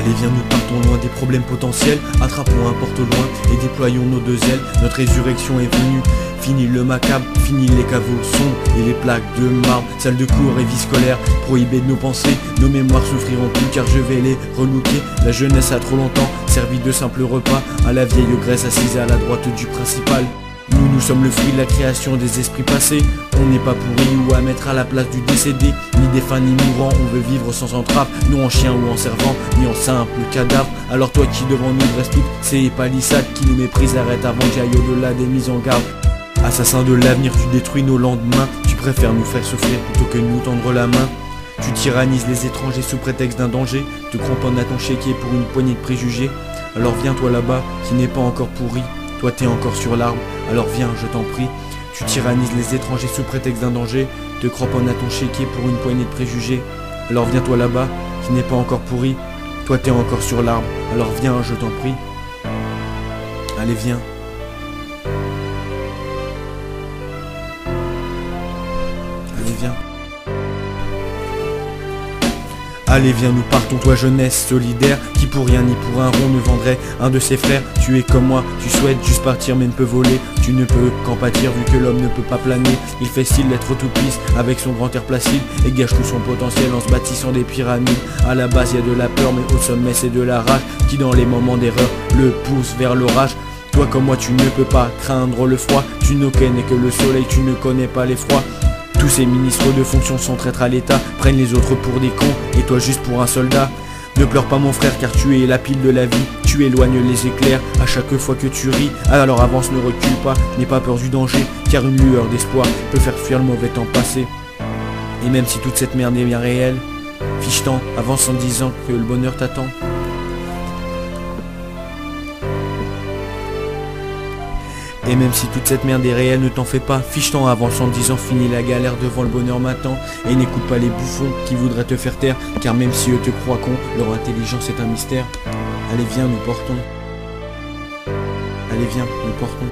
Allez viens, nous partons loin des problèmes potentiels, attrapons un porte loin et déployons nos deux ailes. Notre résurrection est venue, fini le macabre, fini les caveaux sombres et les plaques de marbre. Salle de cours et vie scolaire, prohibées de nos pensées, nos mémoires souffriront plus car je vais les relooker. La jeunesse a trop longtemps servi de simple repas à la vieille ogresse assise à la droite du principal. Nous sommes le fruit de la création des esprits passés. On n'est pas pourri ou à mettre à la place du décédé, ni défunt ni mourant, on veut vivre sans entrave, non en chien ou en servant, ni en simple cadavre. Alors toi qui devant nous dresse toutes ces palissades qui nous méprisent, arrête avant que j'aille au-delà des mises en garde. Assassin de l'avenir, tu détruis nos lendemains, tu préfères nous faire souffrir plutôt que nous tendre la main. Tu tyrannises les étrangers sous prétexte d'un danger, te cramponnes à ton chéquier pour une poignée de préjugés. Alors viens toi là-bas, qui n'est pas encore pourri, toi t'es encore sur l'arbre, alors viens je t'en prie. Tu tyrannises les étrangers sous prétexte d'un danger, te cramponnes à ton chéquier pour une poignée de préjugés. Alors viens toi là-bas, qui n'est pas encore pourri, toi t'es encore sur l'arbre, alors viens je t'en prie. Allez viens. Allez viens. Allez viens, nous partons, toi jeunesse solidaire, qui pour rien ni pour un rond ne vendrait un de ses frères. Tu es comme moi, tu souhaites juste partir mais ne peux voler. Tu ne peux qu'en pâtir vu que l'homme ne peut pas planer. Il fait style d'être tout-pisse avec son grand air placide et gâche tout son potentiel en se bâtissant des pyramides. À la base y a de la peur mais au sommet c'est de la rage qui dans les moments d'erreur le pousse vers l'orage. Toi comme moi tu ne peux pas craindre le froid, tu ne connais que le soleil, tu ne connais pas l'effroi. Tous ces ministres de fonction sont traîtres à l'état, prennent les autres pour des cons et toi juste pour un soldat. Ne pleure pas mon frère car tu es la pile de la vie, tu éloignes les éclairs à chaque fois que tu ris. Alors avance, ne recule pas, n'aie pas peur du danger, car une lueur d'espoir peut faire fuir le mauvais temps passé. Et même si toute cette merde est bien réelle, fiche-t'en, avance en disant que le bonheur t'attend. Et même si toute cette merde est réelle, ne t'en fais pas, fiche-t'en, avance en disant finis la galère devant le bonheur m'attend. Et n'écoute pas les bouffons qui voudraient te faire taire, car même si eux te croient con, leur intelligence est un mystère. Allez viens, nous portons. Allez viens, nous portons.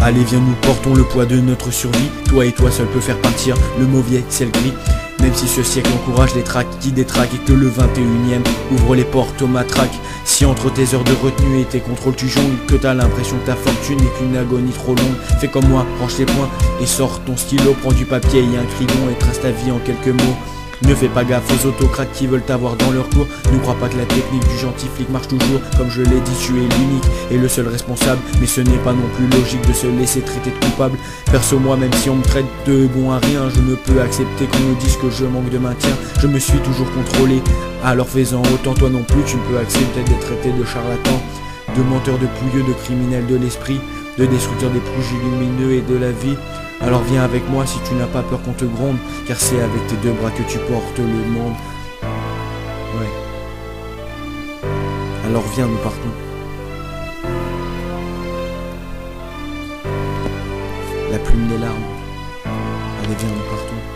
Allez viens, nous portons le poids de notre survie. Toi et toi seul peut faire partir le mauvais ciel gris. Même si ce siècle encourage les traques qui détraquent et que le 21e ouvre les portes aux matraques. Si entre tes heures de retenue et tes contrôles tu jongles, que t'as l'impression que ta fortune n'est qu'une agonie trop longue, fais comme moi, range tes poings et sors ton stylo, prends du papier et un crayon et trace ta vie en quelques mots. Ne fais pas gaffe aux autocrates qui veulent t'avoir dans leur cours. Ne crois pas que la technique du gentil flic marche toujours. Comme je l'ai dit, tu es l'unique et le seul responsable. Mais ce n'est pas non plus logique de se laisser traiter de coupable. Perso moi, même si on me traite de bon à rien, je ne peux accepter qu'on me dise que je manque de maintien. Je me suis toujours contrôlé, alors fais-en autant. Toi non plus tu ne peux accepter d'être traité de charlatan, de menteur, de pouilleux, de criminel de l'esprit, de destructeur des projets lumineux et de la vie. Alors viens avec moi si tu n'as pas peur qu'on te gronde, car c'est avec tes deux bras que tu portes le monde. Ouais. Alors viens, nous partons. La plume des larmes. Allez viens, nous partons.